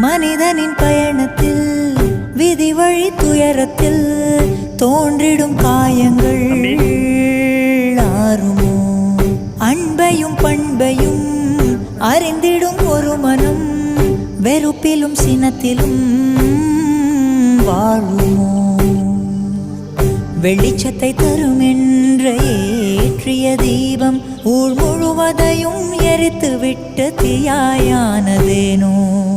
மனிதனின் பயணத்தில் விதி வழி துயரத்தில் தோன்றிடும் காயங்கள் ஆறுமோ? அன்பையும் பண்பையும் அறிந்திடும் ஒரு மனம் வெறுப்பிலும் சினத்திலும் வாழுமோ? வெளிச்சத்தை தரும் என்ற ஏற்றிய தீபம் ஊர் முழுவதையும் எரித்து விட்டு தீயாயானதேனோ?